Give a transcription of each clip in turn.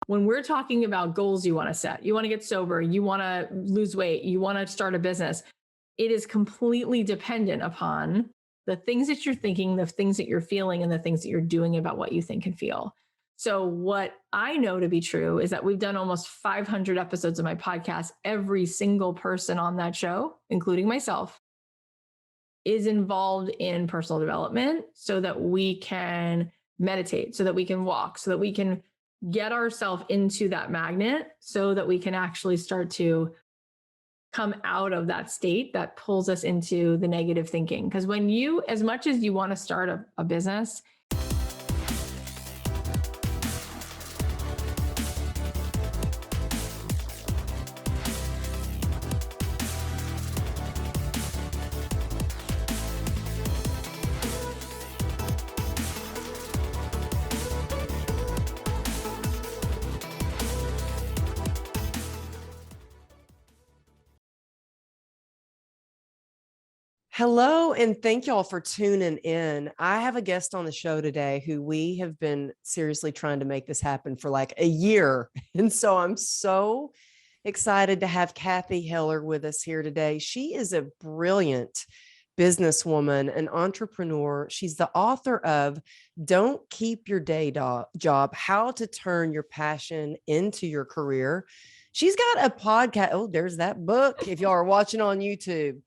When we're talking about goals you want to set, you want to get sober, you want to lose weight, you want to start a business, it is completely dependent upon the things that you're thinking, the things that you're feeling, and the things that you're doing about what you think and feel. So what I know to be true is that we've done almost 500 episodes of my podcast. Every single person on that show, including myself, is involved in personal development so that we can meditate, so that we can walk, so that we can get ourselves into that magnet, so that we can actually start to come out of that state that pulls us into the negative thinking. Because when you, as much as you want to start a business, Hello, and thank y'all for tuning in. I have a guest on the show today who we have been seriously trying to make this happen for like a year. And so I'm so excited to have Cathy Heller with us here today. She is a brilliant businesswoman, an entrepreneur. She's the author of Don't Keep Your Day Job, How to Turn Your Passion into Your Career. She's got a podcast. Oh, there's that book if y'all are watching on YouTube.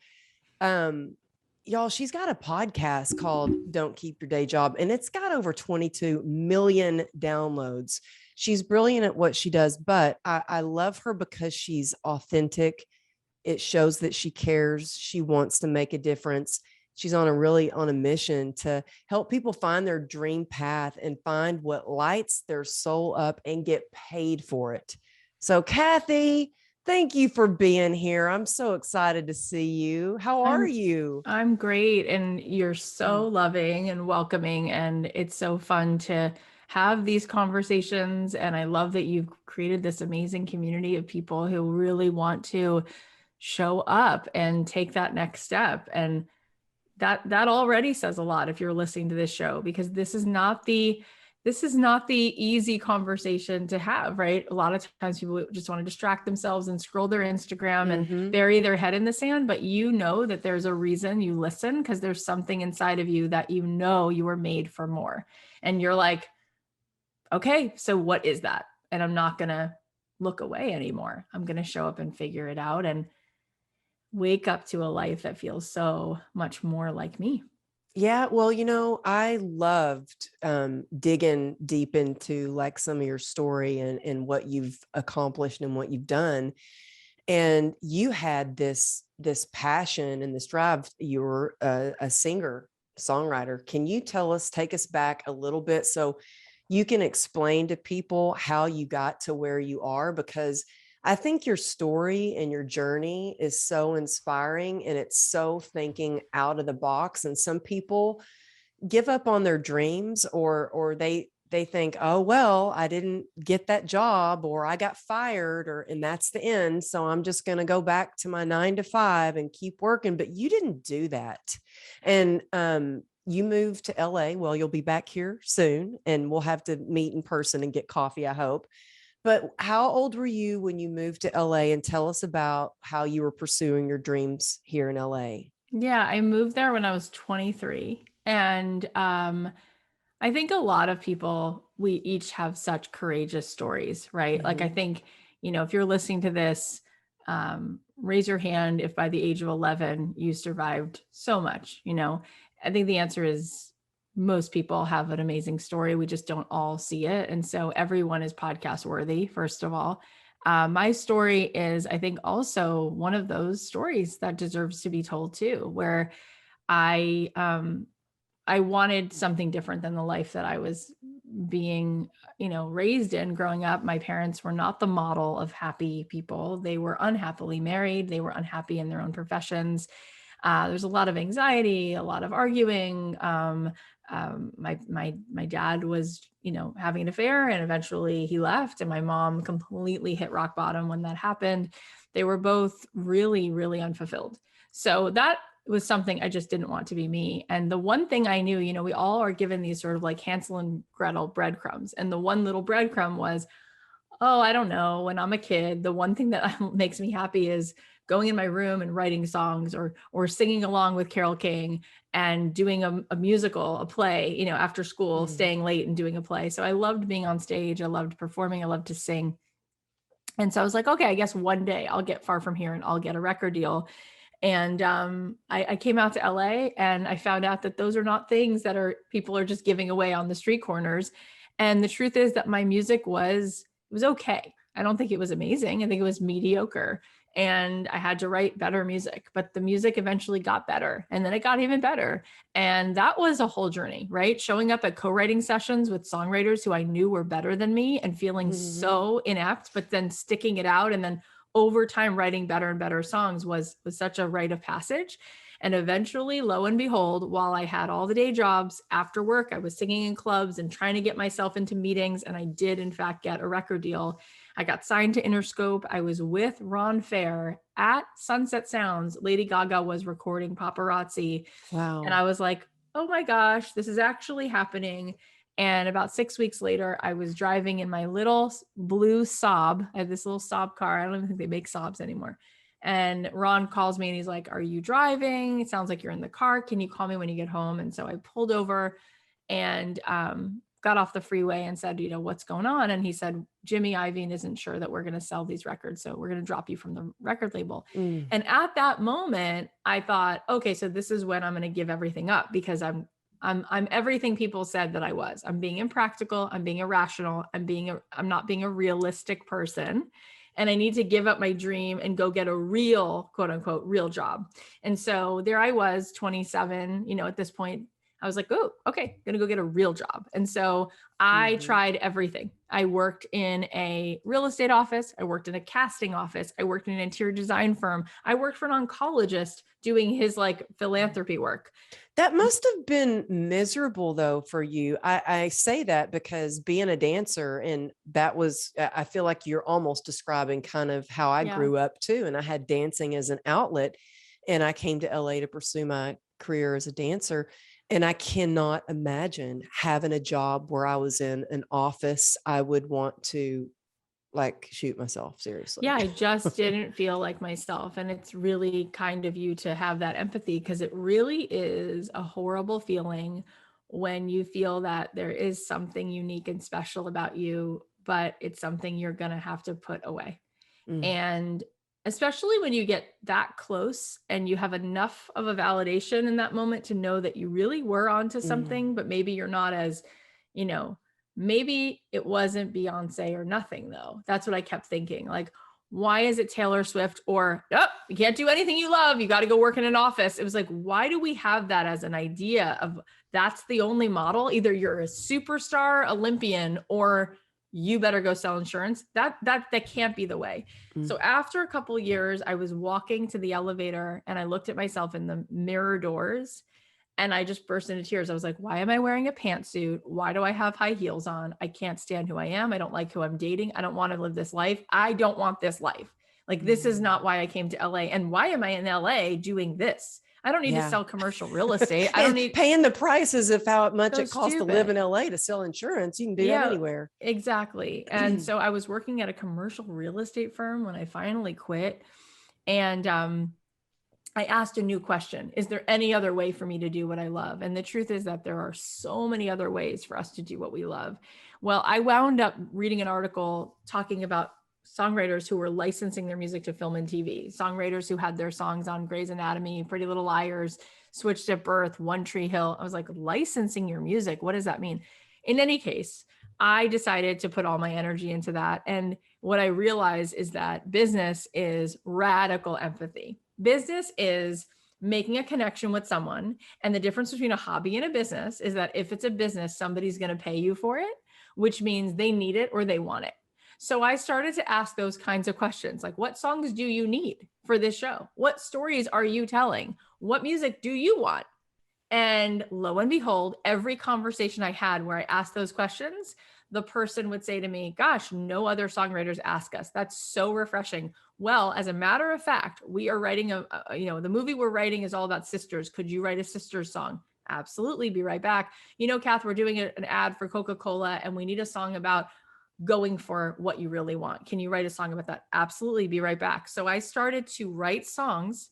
Y'all, she's got a podcast called Don't Keep Your Day Job, and it's got over 22 million downloads. She's brilliant at what she does, but I love her because she's authentic. It shows that she cares. She wants to make a difference. She's on a mission to help people find their dream path and find what lights their soul up and get paid for it. So, Cathy, thank you for being here. I'm so excited to see you. How are you? I'm great. And you're so loving and welcoming. And it's so fun to have these conversations. And I love that you've created this amazing community of people who really want to show up and take that next step. And that already says a lot if you're listening to this show, because this is not the easy conversation to have, right? A lot of times people just want to distract themselves and scroll their Instagram and bury their head in the sand. But you know that there's a reason you listen, because there's something inside of you that you know you were made for more. And you're like, okay, so what is that? And I'm not going to look away anymore. I'm going to show up and figure it out and wake up to a life that feels so much more like me. Yeah, well, I loved digging deep into like some of your story and what you've accomplished and what you've done. And you had this passion and this drive. You were a singer, songwriter. Can you take us back a little bit so you can explain to people how you got to where you are? Because I think your story and your journey is so inspiring, and it's so thinking out of the box. And some people give up on their dreams, or they think, oh, well, I didn't get that job, or I got fired, and that's the end. So I'm just going to go back to my 9 to 5 and keep working. But you didn't do that. And you moved to LA. Well, you'll be back here soon, and we'll have to meet in person and get coffee, I hope. But how old were you when you moved to LA? And tell us about how you were pursuing your dreams here in LA. Yeah, I moved there when I was 23. And I think a lot of people, we each have such courageous stories, right? Like, I think, if you're listening to this, raise your hand if by the age of 11 you survived so much. I think the answer is most people have an amazing story. We just don't all see it. And so everyone is podcast worthy, first of all. My story is, I think, also one of those stories that deserves to be told too, where I wanted something different than the life that I was being, raised in growing up. My parents were not the model of happy people. They were unhappily married. They were unhappy in their own professions. There's a lot of anxiety, a lot of arguing. My dad was, having an affair, and eventually he left, and my mom completely hit rock bottom when that happened. They were both really, really unfulfilled. So that was something I just didn't want to be me. And the one thing I knew, we all are given these sort of like Hansel and Gretel breadcrumbs. And the one little breadcrumb was, Oh, I don't know. When I'm a kid, the one thing that makes me happy is going in my room and writing songs, or singing along with Carole King and doing a musical, a play, after school, Mm. staying late and doing a play. So I loved being on stage. I loved performing. I loved to sing. And so I was like, okay, I guess one day I'll get far from here and I'll get a record deal. And I came out to LA and I found out that those are not things that people are just giving away on the street corners. And the truth is that my music was okay. I don't think it was amazing. I think it was mediocre. And I had to write better music, but the music eventually got better. And then it got even better. And that was a whole journey, right? Showing up at co-writing sessions with songwriters who I knew were better than me and feeling Mhm. so inept, but then sticking it out and then over time writing better and better songs was such a rite of passage. And eventually, lo and behold, while I had all the day jobs after work, I was singing in clubs and trying to get myself into meetings. And I did, in fact, get a record deal. I got signed to Interscope. I was with Ron Fair at Sunset Sounds. Lady Gaga was recording Paparazzi. And Wow. I was like, oh my gosh, this is actually happening. And about 6 weeks later, I was driving in my little blue Saab. I had this little Saab car. I don't even think they make Saabs anymore. And Ron calls me and he's like, are you driving? It sounds like you're in the car. Can you call me when you get home? And so I pulled over and got off the freeway and said, what's going on? And he said, Jimmy Iovine isn't sure that we're going to sell these records. So we're going to drop you from the record label. Mm. And at that moment, I thought, okay, so this is when I'm going to give everything up, because I'm everything people said that I was. I'm being impractical. I'm being irrational. I'm not being a realistic person. And I need to give up my dream and go get a real, quote unquote, real job. And so there I was, 27, at this point, I was like, oh, okay, gonna go get a real job. And so I Mhm. tried everything. I worked in a real estate office. I worked in a casting office. I worked in an interior design firm. I worked for an oncologist doing his philanthropy work. That must have been miserable though for you. I say that because being a dancer, and that was, I feel like you're almost describing kind of how I Yeah. grew up too. And I had dancing as an outlet, and I came to LA to pursue my career as a dancer. And I cannot imagine having a job where I was in an office. I would want to like shoot myself, seriously. Yeah, I just didn't feel like myself. And it's really kind of you to have that empathy, because it really is a horrible feeling when you feel that there is something unique and special about you, but it's something you're going to have to put away. Mm. And especially when you get that close and you have enough of a validation in that moment to know that you really were onto Mm. something, but maybe you're not as, you know, maybe it wasn't Beyonce or nothing though. That's what I kept thinking. Like, why is it Taylor Swift? Or, oh, you can't do anything you love. You got to go work in an office. It was like, why do we have that as an idea of that's the only model? Either you're a superstar Olympian or you better go sell insurance. That can't be the way. Mm. So after a couple of years, I was walking to the elevator and I looked at myself in the mirror doors and I just burst into tears. I was like, why am I wearing a pantsuit? Why do I have high heels on? I can't stand who I am. I don't like who I'm dating. I don't want to live this life. I don't want this life. Like, this is Mm. not why I came to LA. And why am I in LA doing this? I don't need to Yeah. sell commercial real estate. I don't And need paying the prices of how much so it costs to live stupid. in LA to sell insurance. You can do that Yeah, anywhere. exactly. And so I was working at a commercial real estate firm when I finally quit. And I asked a new question. Is there any other way for me to do what I love? And the truth is that there are so many other ways for us to do what we love. Well, I wound up reading an article talking about songwriters who were licensing their music to film and TV, songwriters who had their songs on Grey's Anatomy, Pretty Little Liars, Switched at Birth, One Tree Hill. I was like, licensing your music, what does that mean? In any case, I decided to put all my energy into that. And what I realized is that business is radical empathy. Business is making a connection with someone. And the difference between a hobby and a business is that if it's a business, somebody's going to pay you for it, which means they need it or they want it. So I started to ask those kinds of questions, like, what songs do you need for this show? What stories are you telling? What music do you want? And lo and behold, every conversation I had where I asked those questions, the person would say to me, gosh, no other songwriters ask us. That's so refreshing. Well, as a matter of fact, we are writing the movie we're writing is all about sisters. Could you write a sisters song? Absolutely. Be right back. Kath, we're doing an ad for Coca-Cola and we need a song about going for what you really want. Can you write a song about that? Absolutely. Be right back. So I started to write songs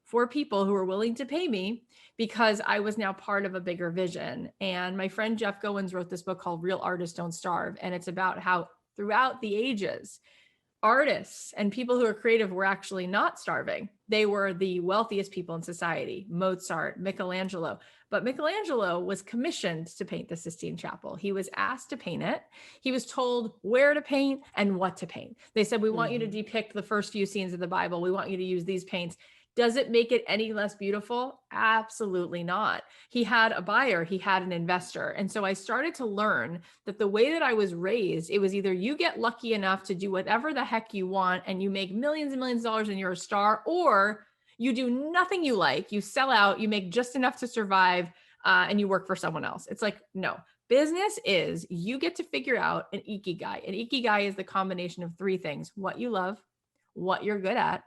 for people who were willing to pay me because I was now part of a bigger vision. And my friend Jeff Goins wrote this book called Real Artists Don't Starve. And it's about how throughout the ages, artists and people who are creative were actually not starving. They were the wealthiest people in society, Mozart, Michelangelo. But Michelangelo was commissioned to paint the Sistine Chapel. He was asked to paint it. He was told where to paint and what to paint. They said, we want you to depict the first few scenes of the Bible. We want you to use these paints. Does it make it any less beautiful? Absolutely not. He had a buyer, he had an investor. And so I started to learn that the way that I was raised, it was either you get lucky enough to do whatever the heck you want and you make millions and millions of dollars and you're a star, or you do nothing you like, you sell out, you make just enough to survive, and you work for someone else. It's like, no. Business is you get to figure out an ikigai. An ikigai is the combination of three things: what you love, what you're good at,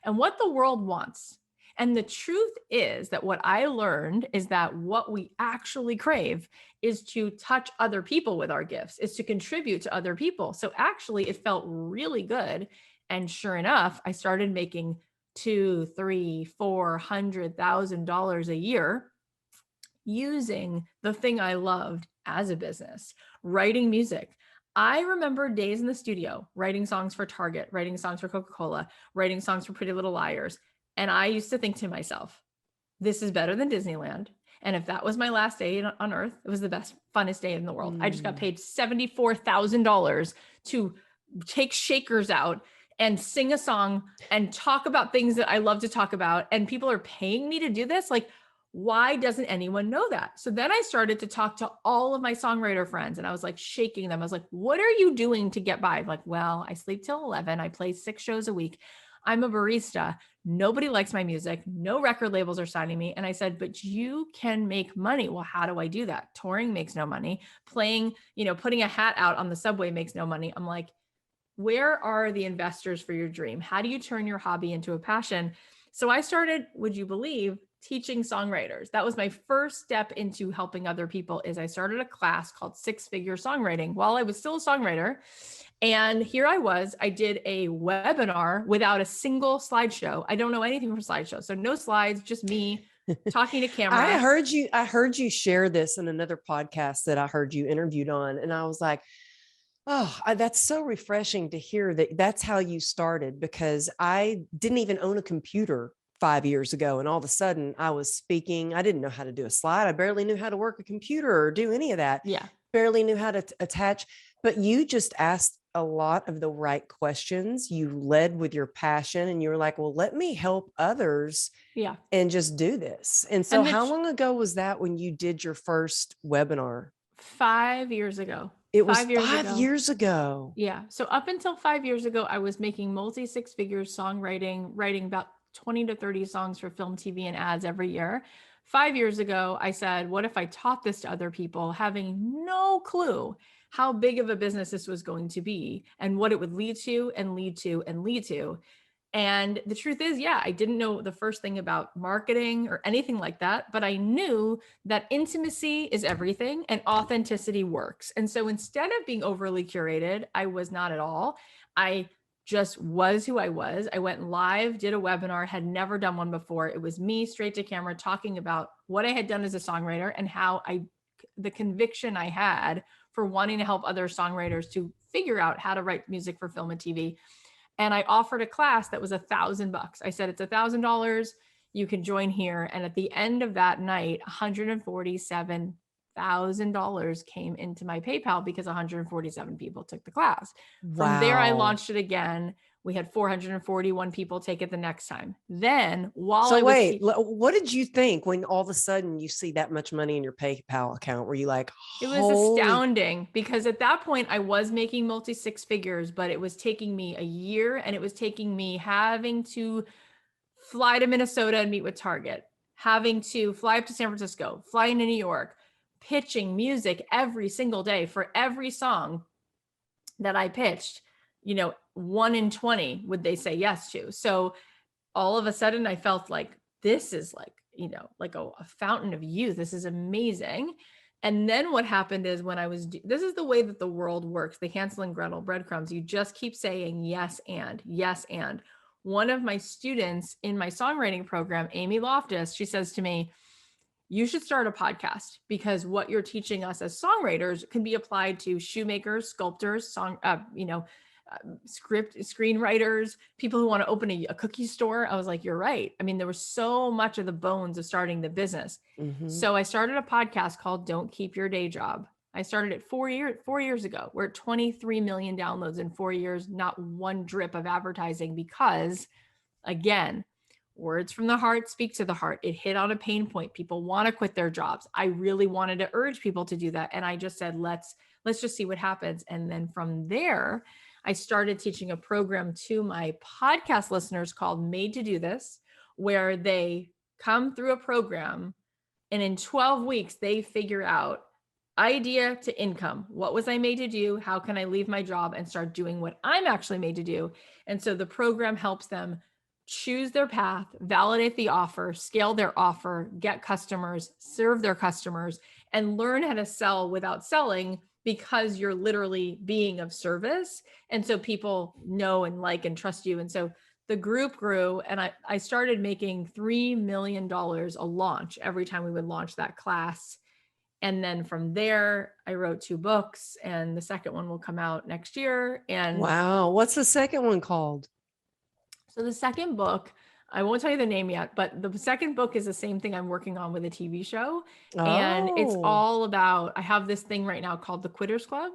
and what the world wants. And the truth is that what I learned is that what we actually crave is to touch other people with our gifts, is to contribute to other people. So actually it felt really good. And sure enough, I started making $200,000, $300,000, $400,000 a year using the thing I loved as a business, writing music. I remember days in the studio, writing songs for Target, writing songs for Coca-Cola, writing songs for Pretty Little Liars. And I used to think to myself, this is better than Disneyland. And if that was my last day on earth, it was the best, funnest day in the world. I just got paid $74,000 to take shakers out and sing a song and talk about things that I love to talk about. And people are paying me to do this. Like, why doesn't anyone know that? So then I started to talk to all of my songwriter friends and I was like shaking them. I was like, what are you doing to get by? Like, well, I sleep till 11. I play 6 shows a week. I'm a barista. Nobody likes my music. No record labels are signing me. And I said, but you can make money. Well, how do I do that? Touring makes no money. Playing, putting a hat out on the subway makes no money. I'm like, where are the investors for your dream? How do you turn your hobby into a passion? So I started, would you believe, teaching songwriters. That was my first step into helping other people. Is I started a class called 6-Figure Songwriting while I was still a songwriter. And here I did a webinar without a single slideshow. I don't know anything from slideshow. So no slides, just me talking to camera. I heard you share this in another podcast that I heard you interviewed on. And I was like, oh, that's so refreshing to hear that that's how you started, because I didn't even own a computer 5 years ago. And all of a sudden I was speaking. I didn't know how to do a slide. I barely knew how to work a computer or do any of that. Yeah. Barely knew how to attach, but you just asked a lot of the right questions. You led with your passion and you were like, well, let me help others. Yeah. And just do this. And so how long ago was that when you did your first webinar? 5 years ago. It was 5 years ago. Yeah. So up until 5 years ago, I was making multi 6 figures songwriting, writing about 20 to 30 songs for film, TV, and ads every year. 5 years ago, I said, what if I taught this to other people, having no clue how big of a business this was going to be and what it would lead to and lead to and lead to. And the truth is, yeah, I didn't know the first thing about marketing or anything like that, but I knew that intimacy is everything and authenticity works. And so instead of being overly curated, I was not at all. I just was who I was. I went live, did a webinar, had never done one before. It was me straight to camera talking about what I had done as a songwriter and how the conviction I had for wanting to help other songwriters to figure out how to write music for film and TV. And I offered a class that was $1,000. I said, it's $1,000. You can join here. And at the end of that night, $147,000 came into my PayPal because 147 people took the class. Wow. From there, I launched it again. We had 441 people take it the next time. Then what did you think when all of a sudden you see that much money in your PayPal account? Were you like, it was astounding, because at that point I was making multi 6 figures, but it was taking me a year, and it was taking me having to fly to Minnesota and meet with Target, having to fly up to San Francisco, fly into New York, pitching music every single day for every song that I pitched. 1 in 20 would they say yes to. So all of a sudden I felt like this is like a fountain of youth. This is amazing. And then what happened is when this is the way that the world works, the Hansel and Gretel breadcrumbs, you just keep saying yes and, yes and. One of my students in my songwriting program, Amy Loftus, she says to me, you should start a podcast because what you're teaching us as songwriters can be applied to shoemakers, sculptors, script screenwriters, people who want to open a cookie store. I was like, you're right. I mean, there was so much of the bones of starting the business. So I started a podcast called Don't Keep Your Day Job. I started it 4 years ago. We're at 23 million downloads in 4 years, not one drip of advertising, because again, words from the heart speak to the heart. It hit on a pain point. People want to quit their jobs. I really wanted to urge people to do that. And I just said, let's just see what happens. And then from there, I started teaching a program to my podcast listeners called Made to Do This, where they come through a program and in 12 weeks, they figure out idea to income. What was I made to do? How can I leave my job and start doing what I'm actually made to do? And so the program helps them choose their path, validate the offer, scale their offer, get customers, serve their customers, and learn how to sell without selling, because you're literally being of service. And so people know and like and trust you. And so the group grew, and I started making $3 million a launch every time we would launch that class. And then from there, I wrote 2 books, and the second one will come out next year. And wow. What's the second one called? so the second book, I won't tell you the name yet, but the second book is the same thing I'm working on with a TV show. And it's Oh, all about, I have this thing right now called the Quitters Club,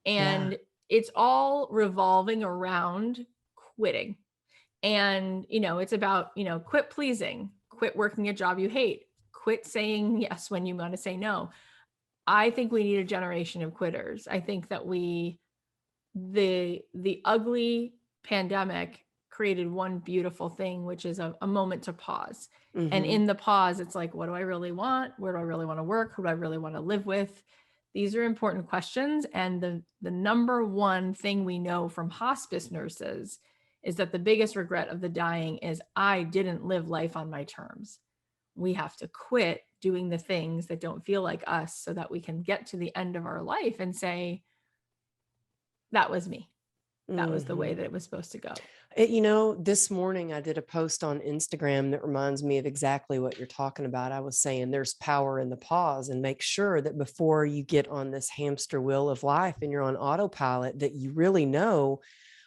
yeah. and it's all revolving around quitting. And, it's about, quit pleasing, quit working a job you hate, quit saying yes when you want to say no. I think we need a generation of quitters. I think that the ugly pandemic created one beautiful thing, which is a moment to pause. And in the pause, it's like, what do I really want? Where do I really want to work? Who do I really want to live with? These are important questions. And the number one thing we know from hospice nurses is that the biggest regret of the dying is, I didn't live life on my terms. We have to quit doing the things that don't feel like us so that we can get to the end of our life and say, that was me. That was the way that it was supposed to go. This morning I did a post on Instagram that reminds me of exactly what you're talking about. I was saying there's power in the pause, and make sure that before you get on this hamster wheel of life and you're on autopilot, that you really know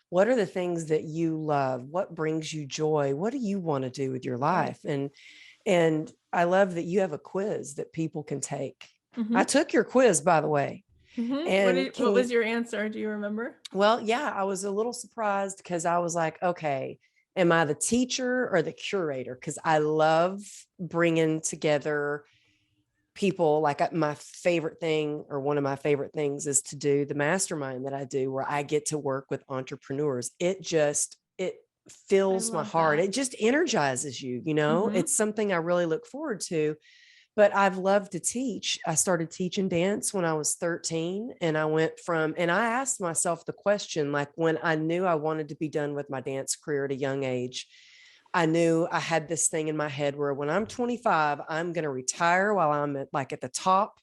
what are the things that you love, what brings you joy, what do you want to do with your life? Right. And I love that you have a quiz that people can take. I Mm-hmm. took your quiz, by the way. And What was your answer? Do you remember? well, yeah, I was a little surprised because I was like, okay, am I the teacher or the curator? Because I love bringing together people. Like my favorite thing, or one of my favorite things, is to do the mastermind that I do, where I get to work with entrepreneurs. It I fills my love heart. that. It just energizes you. Mm-hmm. It's something I really look forward to. But I've loved to teach. I started teaching dance when I was 13, and I asked myself the question, like, when I knew I wanted to be done with my dance career at a young age, I knew I had this thing in my head where when I'm 25, I'm going to retire while I'm at the top,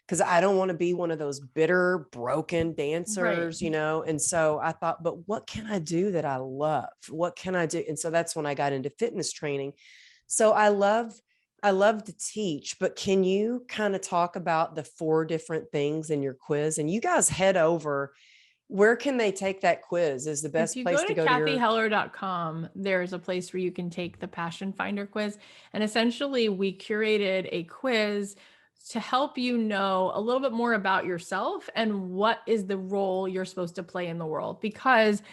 because I don't want to be one of those bitter, broken Right. dancers. And so I thought, but what can I do that I love? What can I do? And so that's when I got into fitness training. So I love to teach, but can you kind of talk about the 4 different things in your quiz? And you guys head over, where can they take that quiz? Is the If best you place go to to go to your... cathyheller.com, there's a place where you can take the Passion Finder quiz. And essentially, we curated a quiz to help you know a little bit more about yourself and what is the role you're supposed to play in the world. Because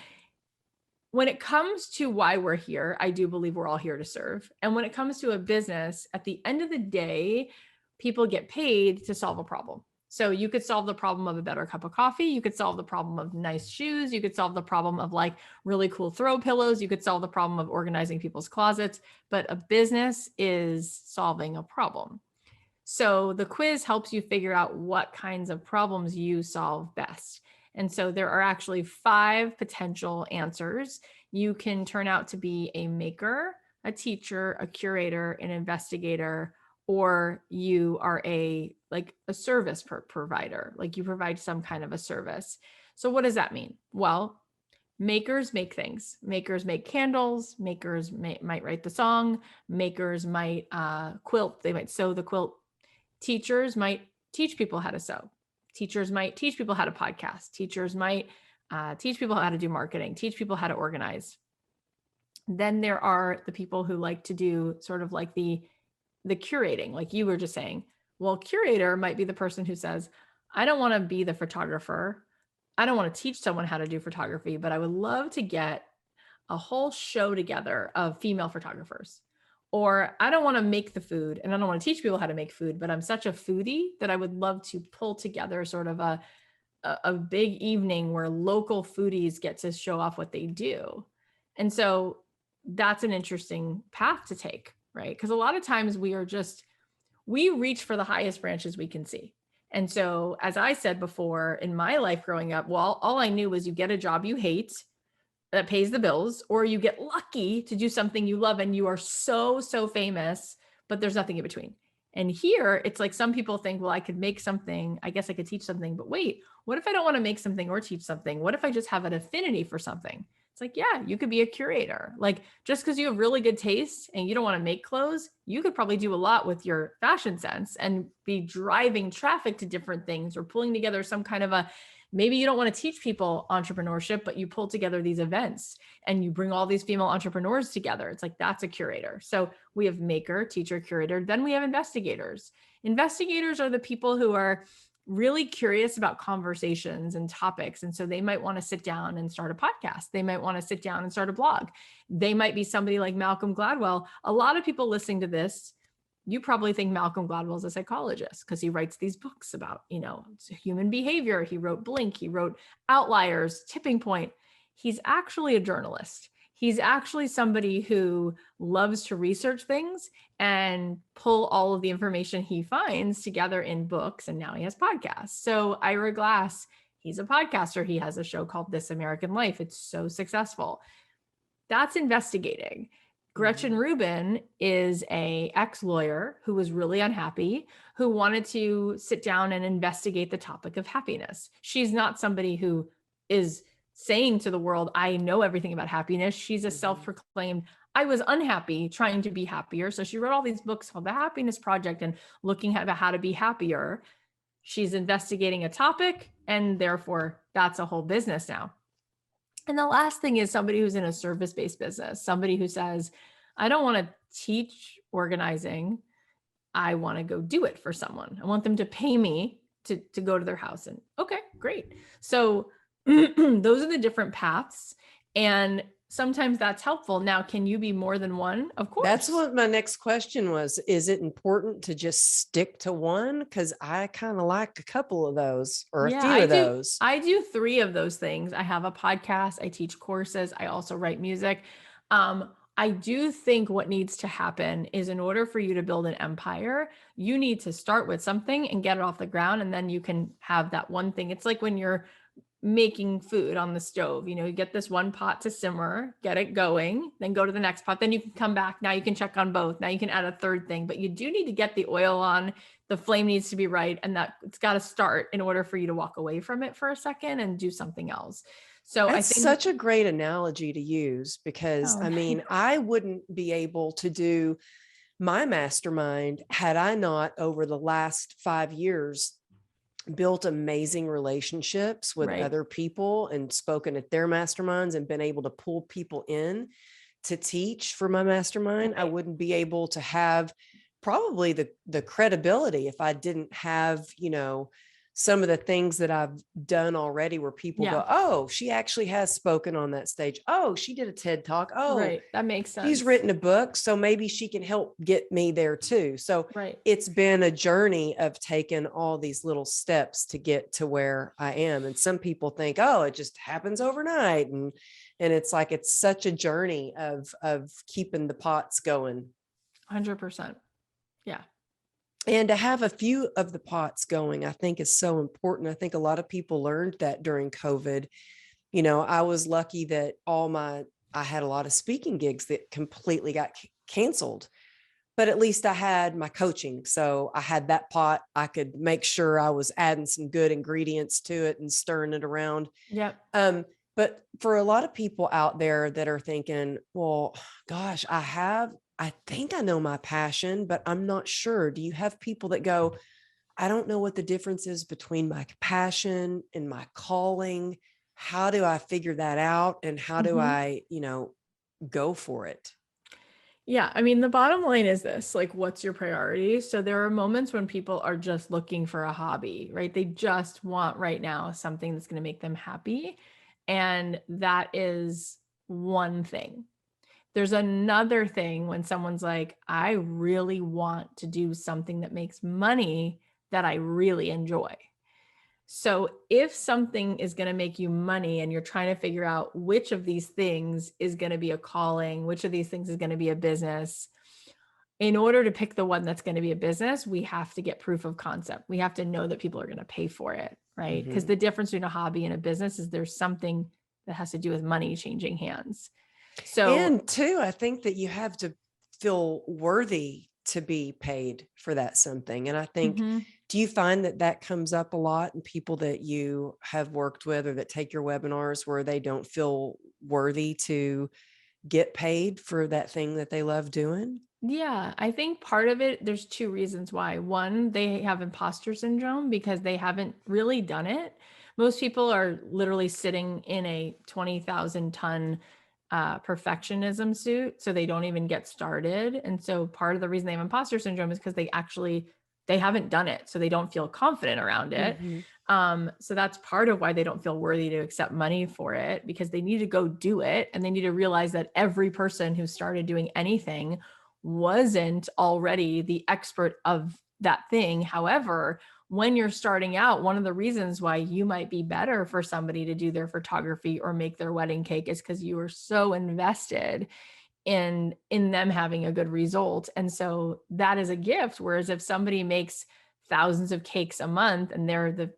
when it comes to why we're here, I do believe we're all here to serve. And when it comes to a business, at the end of the day, people get paid to solve a problem. So you could solve the problem of a better cup of coffee. You could solve the problem of nice shoes. You could solve the problem of like really cool throw pillows. You could solve the problem of organizing people's closets. But a business is solving a problem. So the quiz helps you figure out what kinds of problems you solve best. And so there are actually 5 potential answers. You can turn out to be a maker, a teacher, a curator, an investigator, or you are a service provider, like you provide some kind of a service. So what does that mean? Well, makers make things. Makers make candles. Makers might write the song. Makers might quilt. They might sew the quilt. Teachers might teach people how to sew. Teachers might teach people how to podcast. Teachers might teach people how to do marketing, teach people how to organize. Then there are the people who like to do sort of like the curating, like you were just saying. Well, curator might be the person who says, I don't want to be the photographer. I don't want to teach someone how to do photography, but I would love to get a whole show together of female photographers. Or I don't want to make the food and I don't want to teach people how to make food, but I'm such a foodie that I would love to pull together sort of a big evening where local foodies get to show off what they do. And so that's an interesting path to take, right? Because a lot of times we reach for the highest branches we can see. And so, as I said before, in my life growing up, well, all I knew was you get a job you hate that pays the bills, or you get lucky to do something you love and you are so famous, but there's nothing in between. And here it's like some people think, well, I could make something, I guess I could teach something, but wait, what if I don't want to make something or teach something? What if I just have an affinity for something? It's like, yeah, you could be a curator. Like, just because you have really good taste and you don't want to make clothes, you could probably do a lot with your fashion sense and be driving traffic to different things or pulling together some kind of a, maybe you don't want to teach people entrepreneurship, but you pull together these events and you bring all these female entrepreneurs together. It's like, that's a curator. So we have maker, teacher, curator. Then we have investigators. Investigators are the people who are really curious about conversations and topics. And so they might want to sit down and start a podcast. They might want to sit down and start a blog. They might be somebody like Malcolm Gladwell. A lot of people listening to this, you probably think Malcolm Gladwell is a psychologist because he writes these books about, human behavior. He wrote Blink, he wrote Outliers, Tipping Point. He's actually a journalist. He's actually somebody who loves to research things and pull all of the information he finds together in books. And now he has podcasts. So Ira Glass, he's a podcaster. He has a show called This American Life. It's so successful. That's investigating. Gretchen Rubin is a ex-lawyer who was really unhappy, who wanted to sit down and investigate the topic of happiness. She's not somebody who is saying to the world, I know everything about happiness. She's a self-proclaimed, I was unhappy trying to be happier. So she wrote all these books called The Happiness Project and looking at how to be happier. She's investigating a topic, and therefore that's a whole business now. And the last thing is somebody who's in a service-based business, somebody who says, I don't want to teach organizing. I want to go do it for someone. I want them to pay me to go to their house. And okay, great. So those are the different paths. And sometimes that's helpful. Now, can you be more than one? Of course. That's what my next question was. Is it important to just stick to one? Because I kind of like a couple of those or a few of those. I do 3 of those things. I have a podcast. I teach courses. I also write music. I do think what needs to happen is, in order for you to build an empire, you need to start with something and get it off the ground. And then you can have that one thing. It's like when you're making food on the stove, you get this one pot to simmer, get it going, then go to the next pot. Then you can come back. Now you can check on both. Now you can add a third thing, but you do need to get the oil on. The flame needs to be right. And that it's got to start in order for you to walk away from it for a second and do something else. So that's I think such a great analogy to use, because I wouldn't be able to do my mastermind had I not, over the last 5 years, built amazing relationships with other people and spoken at their masterminds and been able to pull people in to teach for my mastermind. I wouldn't be able to have probably the credibility if I didn't have, some of the things that I've done already where people go, oh, she actually has spoken on that stage. Oh, she did a TED Talk. Oh, that makes sense. She's written a book, so maybe she can help get me there too. So it's been a journey of taking all these little steps to get to where I am. And some people think, oh, it just happens overnight. And it's like, it's such a journey of keeping the pots going. 100%. Yeah. And to have a few of the pots going, I think is so important. I think a lot of people learned that during COVID. I was lucky that I had a lot of speaking gigs that completely got canceled. but at least I had my coaching. So I had that pot. I could make sure I was adding some good ingredients to it and stirring it around. Yep. Um, but for a lot of people out there that are thinking, well, gosh, I think I know my passion, but I'm not sure. Do you have people that go, I don't know what the difference is between my passion and my calling? How do I figure that out? And how do Mhm. I, go for it? Yeah, I mean, the bottom line is this, like, what's your priority? So there are moments when people are just looking for a hobby, right? They just want right now something that's going to make them happy. And that is one thing. There's another thing when someone's like, I really want to do something that makes money that I really enjoy. So if something is going to make you money and you're trying to figure out which of these things is going to be a calling, which of these things is going to be a business, in order to pick the one that's going to be a business, we have to get proof of concept. We have to know that people are going to pay for it, right? Because Mm-hmm. the difference between a hobby and a business is there's something that has to do with money changing hands. So, And two, I think that you have to feel worthy to be paid for that something. And I think, mhm. do you find that that comes up a lot in people that you have worked with or that take your webinars where they don't feel worthy to get paid for that thing that they love doing? Yeah, I think part of it, there's two reasons why. One, they have imposter syndrome because they haven't really done it. Most people are literally sitting in a 20,000 ton perfectionism suit, so they don't even get started. And so part of the reason they have imposter syndrome is because they haven't done it, so they don't feel confident around it. Mm-hmm. So that's part of why they don't feel worthy to accept money for it, because they need to go do it, and they need to realize that every person who started doing anything wasn't already the expert of that thing. However, when you're starting out, one of the reasons why you might be better for somebody to do their photography or make their wedding cake is because you were so invested in them having a good result. And so that is a gift. Whereas if somebody makes thousands of cakes a month and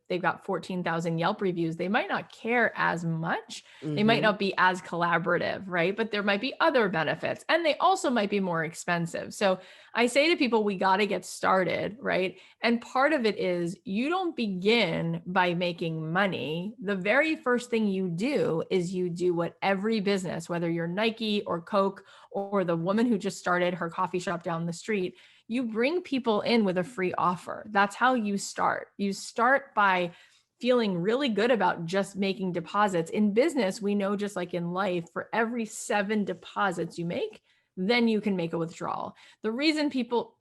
they've got 14,000 Yelp reviews, they might not care as much. They might Mm-hmm. not be as collaborative, right? But there might be other benefits, and they also might be more expensive. So I say to people, we got to get started, right? And part of it is you don't begin by making money. The very first thing you do is you do what every business, whether you're Nike or Coke or the woman who just started her coffee shop down the street, you bring people in with a free offer. That's how you start. You start by feeling really good about just making deposits. In business, we know, just like in life, for every 7 deposits you make, then you can make a withdrawal. The reason people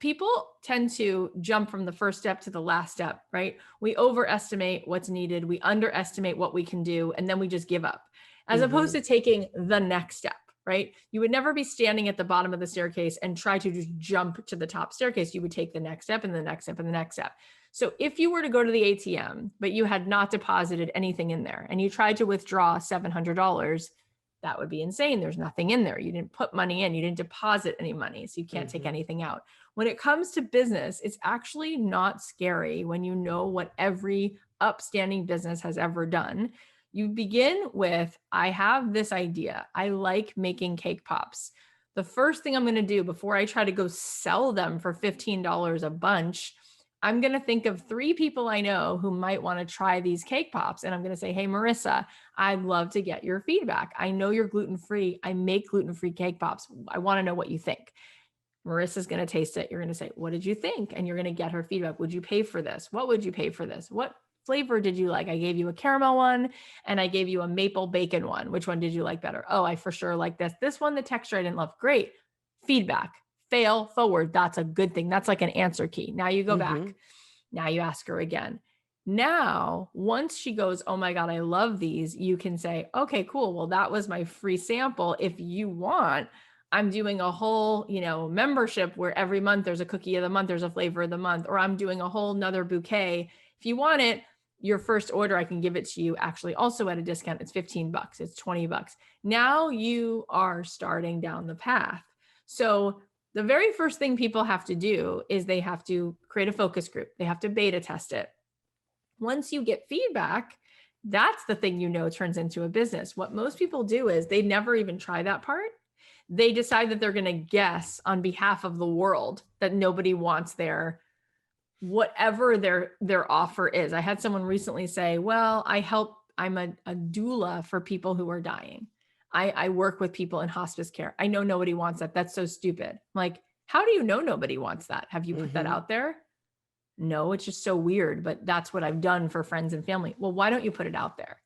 tend to jump from the first step to the last step, right? We overestimate what's needed, we underestimate what we can do, and then we just give up. As opposed Mm-hmm. to taking the next step, right? You would never be standing at the bottom of the staircase and try to just jump to the top staircase. You would take the next step and the next step and the next step. So if you were to go to the ATM, but you had not deposited anything in there and you tried to withdraw $700, that would be insane. There's nothing in there. You didn't put money in, you didn't deposit any money, so you can't take Mm-hmm. anything out. When it comes to business, it's actually not scary when you know what every upstanding business has ever done. You begin with, I have this idea. I like making cake pops. The first thing I'm going to do before I try to go sell them for $15 a bunch, I'm going to think of 3 people I know who might want to try these cake pops. And I'm going to say, hey, Marissa, I'd love to get your feedback. I know you're gluten-free. I make gluten-free cake pops. I want to know what you think. Marissa's going to taste it. You're going to say, what did you think? And you're going to get her feedback. Would you pay for this? What would you pay for this? What flavor did you like? I gave you a caramel one and I gave you a maple bacon one. Which one did you like better? Oh, I for sure like this. This one, the texture I didn't love. Great. Feedback. Fail forward. That's a good thing. That's like an answer key. Now you go Mm-hmm. back. Now you ask her again. Now, once she goes, oh my God, I love these, you can say, okay, cool. Well, that was my free sample. If you want, I'm doing a whole, membership where every month there's a cookie of the month, there's a flavor of the month, or I'm doing a whole nother bouquet. If you want it, your first order, I can give it to you actually also at a discount. It's $15, it's $20. Now you are starting down the path. So the very first thing people have to do is they have to create a focus group. They have to beta test it. Once you get feedback, that's the thing turns into a business. What most people do is they never even try that part. they decide that they're going to guess on behalf of the world that nobody wants their whatever their offer is. I had someone recently say, well, I'm a doula for people who are dying. I work with people in hospice care. I know nobody wants that. That's so stupid. I'm like, how do you know nobody wants that? Have you put that out there? No, it's just so weird, but that's what I've done for friends and family. Well, why don't you put it out there?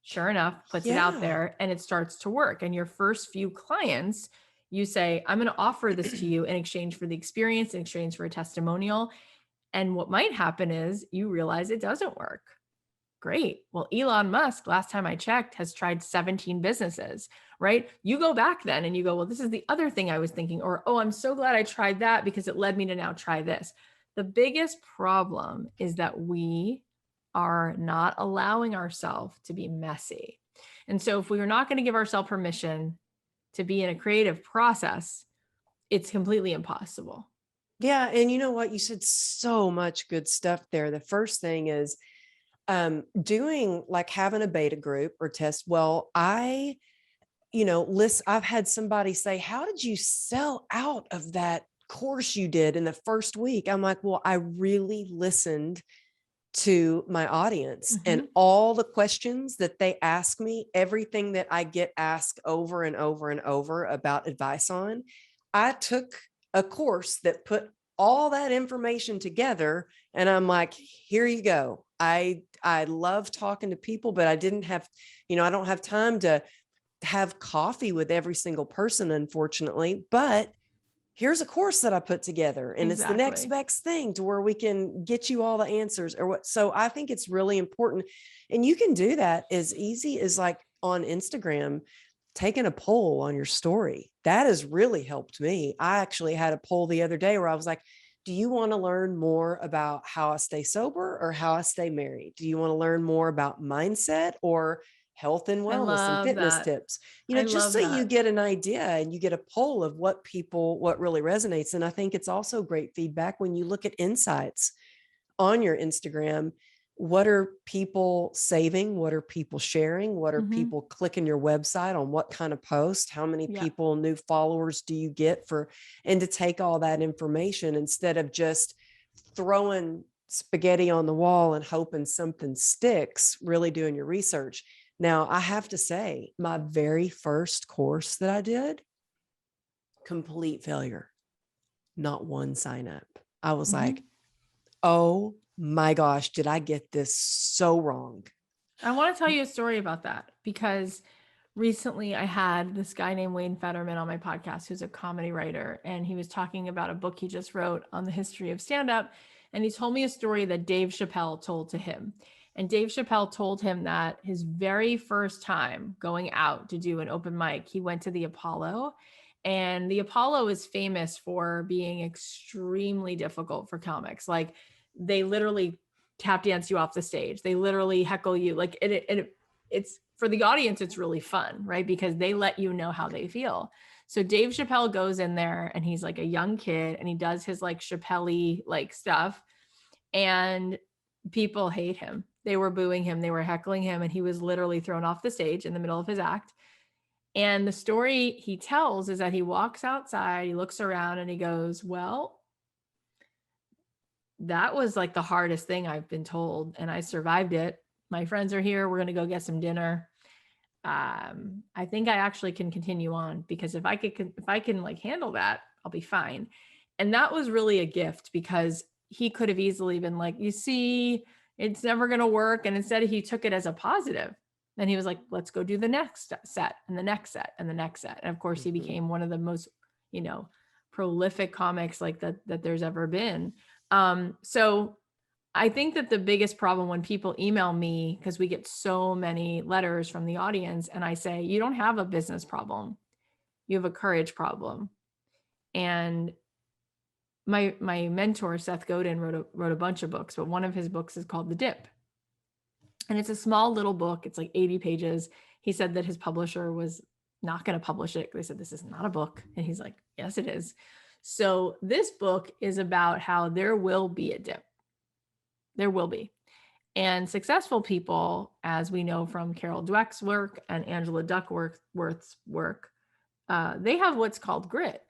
Sure enough, puts it out Yeah. there and it starts to work. And your first few clients, you say, I'm going to offer this to you in exchange for the experience, in exchange for a testimonial. And what might happen is you realize it doesn't work. Great. Well, Elon Musk, last time I checked, has tried 17 businesses, right? You go back then and you go, well, this is the other thing I was thinking, or, oh, I'm so glad I tried that because it led me to now try this. The biggest problem is that we are not allowing ourselves to be messy. And so if we are not going to give ourselves permission to be in a creative process, it's completely impossible. Yeah. And you know what? You said so much good stuff there. The first thing is doing like having a beta group or test. Well, I've had somebody say, how did you sell out of that course you did in the first week? I'm like, well, I really listened to my audience and all the questions that they ask me, everything that I get asked over and over and over about advice on. I took a course that put all that information together and I'm like, here you go. I love talking to people, but I didn't have, I don't have time to have coffee with every single person, unfortunately, but here's a course that I put together and it's the next best thing to where we can get you all the answers or what. So I think it's really important. And you can do that as easy as like on Instagram, taking a poll on your story. That has really helped me. I actually had a poll the other day where I was like, do you want to learn more about how I stay sober or how I stay married? Do you want to learn more about mindset or health and I wellness and love fitness that. tips? I Just love so you that. get an idea and you get a poll of what really resonates. And I think it's also great feedback when you look at insights on your Instagram. What are people saving? What are people sharing? What are people clicking your website on what kind of post? How many people, new followers do you get and to take all that information instead of just throwing spaghetti on the wall and hoping something sticks, really doing your research. Now, I have to say, my very first course that I did, complete failure, not one sign up. I was like, oh my gosh, did I get this so wrong? I want to tell you a story about that because recently I had this guy named Wayne Fetterman on my podcast who's a comedy writer, and he was talking about a book he just wrote on the history of stand-up, and he told me a story that Dave Chappelle told to him. And Dave Chappelle told him that his very first time going out to do an open mic, he went to the Apollo, and the Apollo is famous for being extremely difficult for comics. Like they literally tap dance you off the stage. They literally heckle you. Like it's for the audience, it's really fun, right? Because they let you know how they feel. So Dave Chappelle goes in there and he's like a young kid and he does his like Chappelle like stuff, and people hate him. They were booing him, they were heckling him, and he was literally thrown off the stage in the middle of his act. And the story he tells is that he walks outside, he looks around and he goes, well, that was like the hardest thing I've been told, and I survived it. My friends are here. We're going to go get some dinner. I think I actually can continue on because if I can like handle that, I'll be fine. And that was really a gift because he could have easily been like, you see, it's never going to work. And instead he took it as a positive. Then he was like, let's go do the next set and the next set and the next set. And of course he became one of the most, prolific comics like that there's ever been. So I think that the biggest problem when people email me, because we get so many letters from the audience, and I say, you don't have a business problem, you have a courage problem. And my mentor, Seth Godin, wrote a bunch of books, but one of his books is called The Dip. And it's a small little book. It's like 80 pages. He said that his publisher was not going to publish it. They said, this is not a book. And he's like, yes, it is. So this book is about how there will be a dip. There will be. And successful people, as we know from Carol Dweck's work and Angela Duckworth's work, they have what's called grit.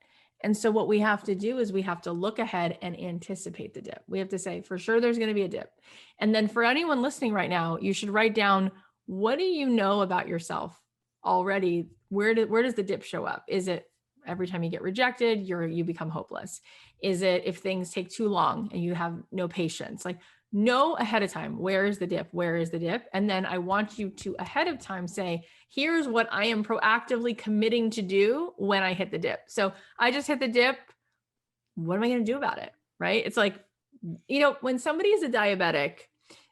And so what we have to do is we have to look ahead and anticipate the dip. We have to say, for sure, there's going to be a dip. And then for anyone listening right now, you should write down, what do you know about yourself already? Where does the dip show up? Is it every time you get rejected, you become hopeless? Is it if things take too long and you have no patience? Like, know ahead of time, where is the dip? Where is the dip? And then I want you to ahead of time say, here's what I am proactively committing to do when I hit the dip. So I just hit the dip. What am I going to do about it? Right? It's like, when somebody is a diabetic,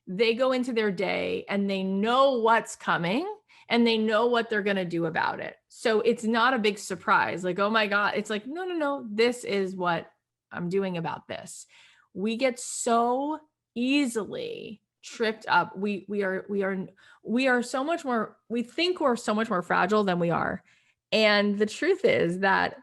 they go into their day and they know what's coming and they know what they're going to do about it. So it's not a big surprise. Like, oh my God, it's like, no, this is what I'm doing about this. We get so easily tripped up. We are so much more, we think we're so much more fragile than we are. And the truth is that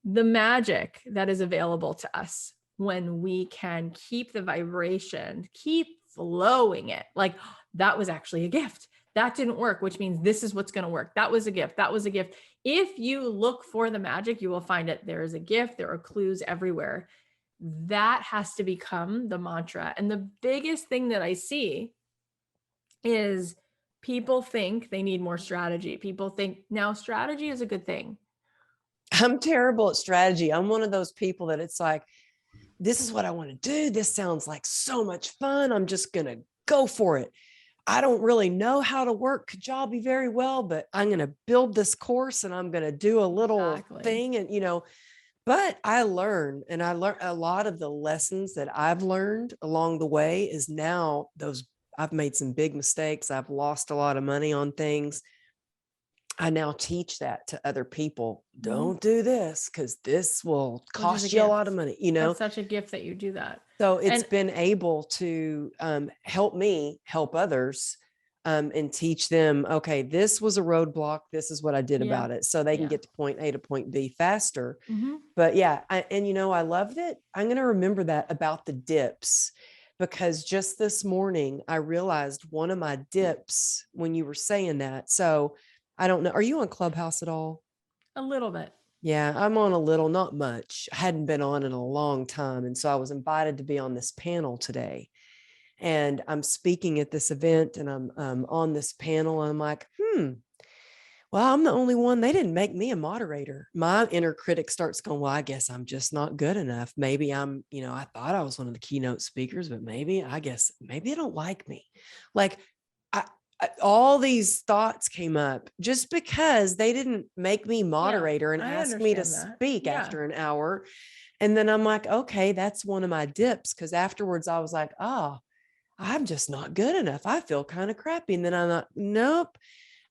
the magic that is available to us when we can keep the vibration, keep flowing it, like, that was actually a gift. That didn't work, which means this is what's going to work. That was a gift. That was a gift. If you look for the magic, you will find it. There is a gift. There are clues everywhere. That has to become the mantra. And the biggest thing that I see is people think they need more strategy. People think now strategy is a good thing. I'm terrible at strategy. I'm one of those people that it's like, this is what I want to do. This sounds like so much fun. I'm just going to go for it. I don't really know how to work Kajabi very well, but I'm going to build this course and I'm going to do a little thing. And, but I learn a lot of the lessons that I've learned along the way is now I've made some big mistakes. I've lost a lot of money on things. I now teach that to other people. Don't do this because this will cost you a lot of money. That's such a gift that you do that. So it's been able to help me help others and teach them, okay, this was a roadblock. This is what I did about it. So they can get to point A to point B faster. But yeah, I loved it. I'm going to remember that about the dips, because just this morning, I realized one of my dips when you were saying that. So I don't know. Are you on Clubhouse at all? A little bit. Yeah, I'm on a little, not much. I hadn't been on in a long time. And so I was invited to be on this panel today. And I'm speaking at this event and I'm on this panel. And I'm like, well, I'm the only one. They didn't make me a moderator. My inner critic starts going, well, I guess I'm just not good enough. Maybe I thought I was one of the keynote speakers, but maybe they don't like me. Like, all these thoughts came up just because they didn't make me moderator and ask me to speak after an hour. And then I'm like, okay, that's one of my dips. Cause afterwards I was like, oh, I'm just not good enough. I feel kind of crappy. And then I'm like, nope,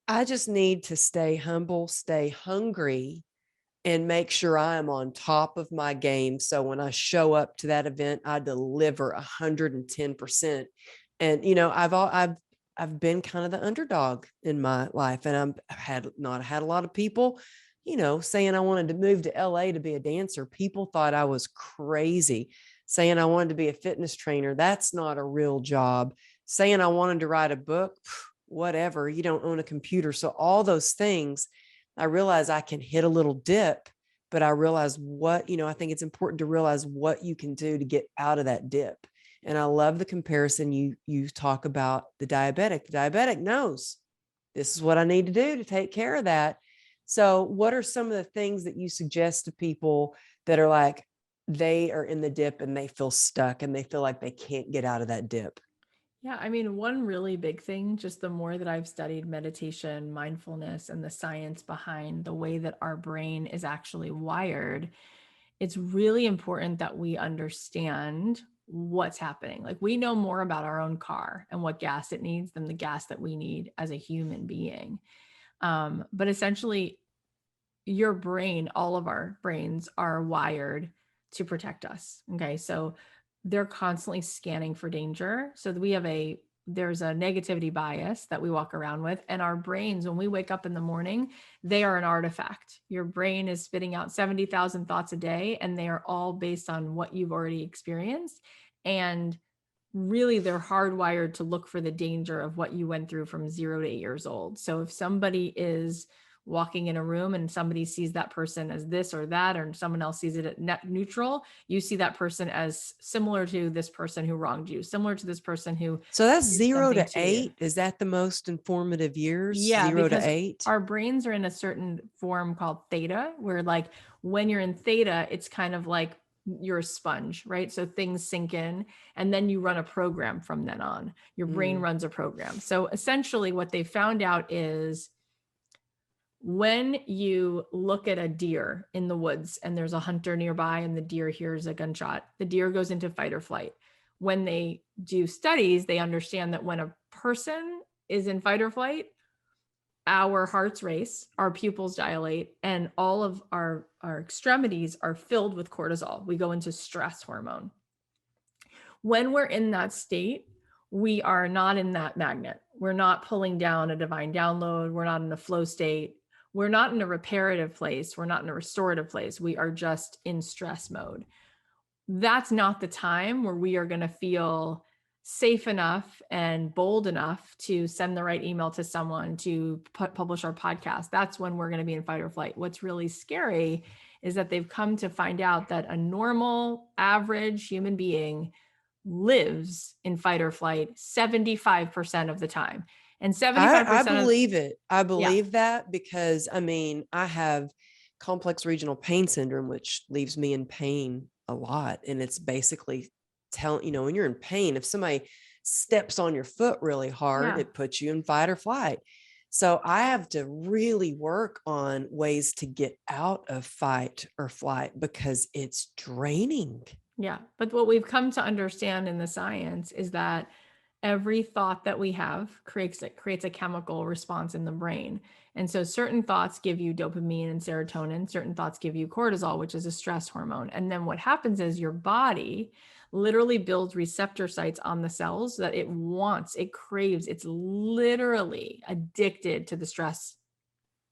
I just need to stay humble, stay hungry, and make sure I am on top of my game. So when I show up to that event, I deliver 110%. And, I've been kind of the underdog in my life, and I've had a lot of people, saying I wanted to move to LA to be a dancer. People thought I was crazy. Saying I wanted to be a fitness trainer. That's not a real job. Saying I wanted to write a book, whatever, you don't own a computer. So all those things, I realize I can hit a little dip, but I realize I think it's important to realize what you can do to get out of that dip. And I love the comparison you talk about the diabetic. The diabetic knows this is what I need to do to take care of that. So what are some of the things that you suggest to people that are like, they are in the dip and they feel stuck and they feel like they can't get out of that dip? Yeah, I mean, one really big thing, just the more that I've studied meditation, mindfulness, and the science behind the way that our brain is actually wired, it's really important that we understand what's happening. Like, we know more about our own car and what gas it needs than the gas that we need as a human being. But essentially, your brain, all of our brains are wired to protect us. Okay. So they're constantly scanning for danger. So there's a negativity bias that we walk around with, and our brains, when we wake up in the morning, they are an artifact. Your brain is spitting out 70,000 thoughts a day, and they are all based on what you've already experienced. And really, they're hardwired to look for the danger of what you went through from 0 to 8 years old. So if somebody is walking in a room and somebody sees that person as this or that, or someone else sees it at net neutral, you see that person as similar to this person who wronged you, similar to this person who So that's did 0 something to to you. 8. Is that the most informative years? Yeah, 0 to because 8? our brains are in a certain form called theta, where like when you're in theta, it's kind of like you're a sponge, right? So things sink in and then you run a program from then on. Your brain Mm. runs a program. So essentially what they found out is when you look at a deer in the woods and there's a hunter nearby and the deer hears a gunshot, the deer goes into fight or flight. When they do studies, they understand that when a person is in fight or flight, our hearts race, our pupils dilate, and all of our extremities are filled with cortisol. We go into stress hormone. When we're in that state, we are not in that magnet. We're not pulling down a divine download. We're not in a flow state. We're not in a reparative place. We're not in a restorative place. We are just in stress mode. That's not the time where we are going to feel safe enough and bold enough to send the right email to someone to publish our podcast. That's when we're going to be in fight or flight. What's really scary is that they've come to find out that a normal, average human being lives in fight or flight 75% of the time. And I 75% of, believe it. I yeah, believe that because I mean, I have complex regional pain syndrome, which leaves me in pain a lot. And it's basically when you're in pain, if somebody steps on your foot really hard, yeah. it puts you in fight or flight. So I have to really work on ways to get out of fight or flight because it's draining. Yeah. But what we've come to understand in the science is that every thought that we have creates a chemical response in the brain. And so certain thoughts give you dopamine and serotonin, certain thoughts give you cortisol, which is a stress hormone. And then what happens is your body literally builds receptor sites on the cells that it wants, it craves, it's literally addicted to the stress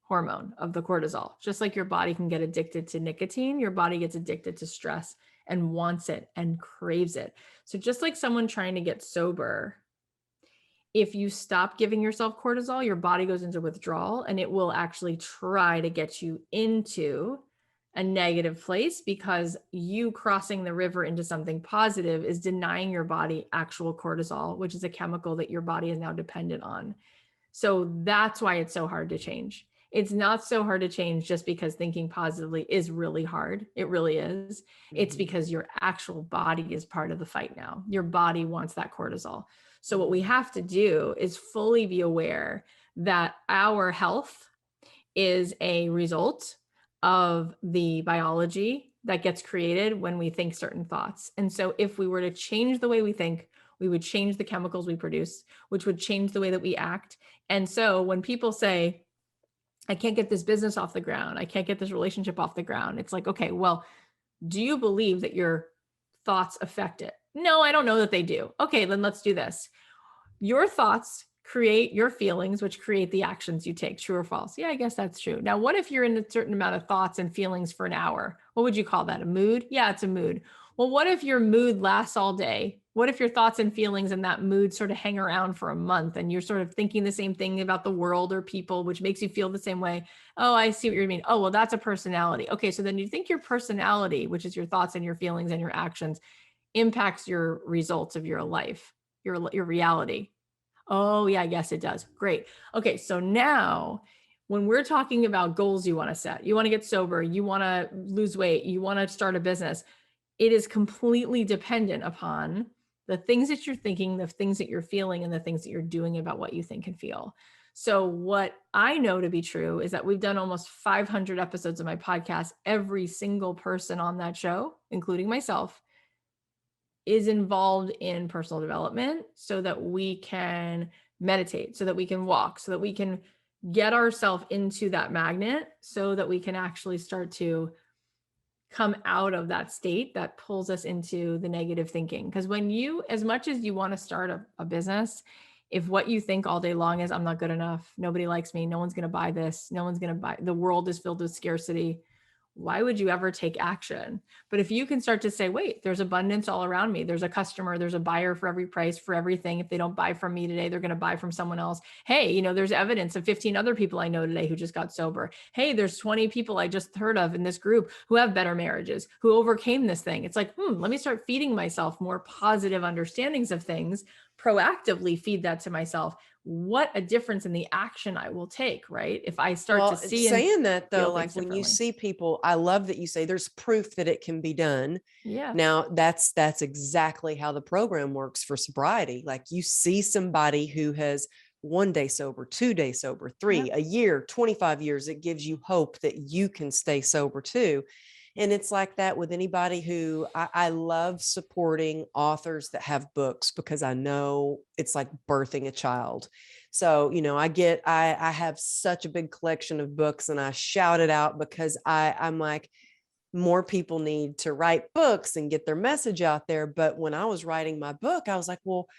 hormone of the cortisol. Just like your body can get addicted to nicotine, your body gets addicted to stress and wants it and craves it. So just like someone trying to get sober, if you stop giving yourself cortisol, your body goes into withdrawal and it will actually try to get you into a negative place because you crossing the river into something positive is denying your body actual cortisol, which is a chemical that your body is now dependent on. So that's why it's so hard to change. It's not so hard to change just because thinking positively is really hard. It really is. It's because your actual body is part of the fight now. Your body wants that cortisol. So what we have to do is fully be aware that our health is a result of the biology that gets created when we think certain thoughts. And so if we were to change the way we think, we would change the chemicals we produce, which would change the way that we act. And so when people say, I can't get this business off the ground, I can't get this relationship off the ground, it's like, okay, well, do you believe that your thoughts affect it? No, I don't know that they do. Okay, then let's do this. Your thoughts create your feelings, which create the actions you take. True or false? Yeah, I guess that's true. Now, what if you're in a certain amount of thoughts and feelings for an hour? What would you call that? A mood? Yeah, it's a mood. Well, what if your mood lasts all day? What if your thoughts and feelings and that mood sort of hang around for a month and you're sort of thinking the same thing about the world or people, which makes you feel the same way? Oh, I see what you mean. Oh, well, that's a personality. Okay, so then you think your personality, which is your thoughts and your feelings and your actions, impacts your results of your life, your reality. Oh, yeah, yes, it does. Great. Okay, so now when we're talking about goals you want to set, you want to get sober, you want to lose weight, you want to start a business, it is completely dependent upon the things that you're thinking, the things that you're feeling, and the things that you're doing about what you think and feel. So what I know to be true is that we've done almost 500 episodes of my podcast. Every single person on that show, including myself, is involved in personal development so that we can meditate, so that we can walk, so that we can get ourselves into that magnet, so that we can actually start to come out of that state that pulls us into the negative thinking. Because when you, as much as you want to start a business, if what you think all day long is, I'm not good enough, nobody likes me, no one's going to buy this, no one's going to buy, the world is filled with scarcity. why would you ever take action? But if you can start to say, wait, there's abundance all around me. There's a customer, there's a buyer for every price, for everything. If they don't buy from me today, they're going to buy from someone else. Hey, there's evidence of 15 other people I know today who just got sober. Hey, there's 20 people I just heard of in this group who have better marriages, who overcame this thing. It's like, let me start feeding myself more positive understandings of things, proactively feed that to myself. What a difference in the action I will take, right? If I start to see and saying that though, feel like things when you differently. see people, I love that you say there's proof that it can be done. Yeah. Now that's exactly how the program works for sobriety. Like you see somebody who has 1 day sober, 2 day sober, 3, Yep. a year, 25 years, it gives you hope that you can stay sober too. And it's like that with anybody who I love supporting authors that have books, because I know it's like birthing a child. So, I have such a big collection of books, and I shout it out because I'm like, more people need to write books and get their message out there. But when I was writing my book, I was like, well,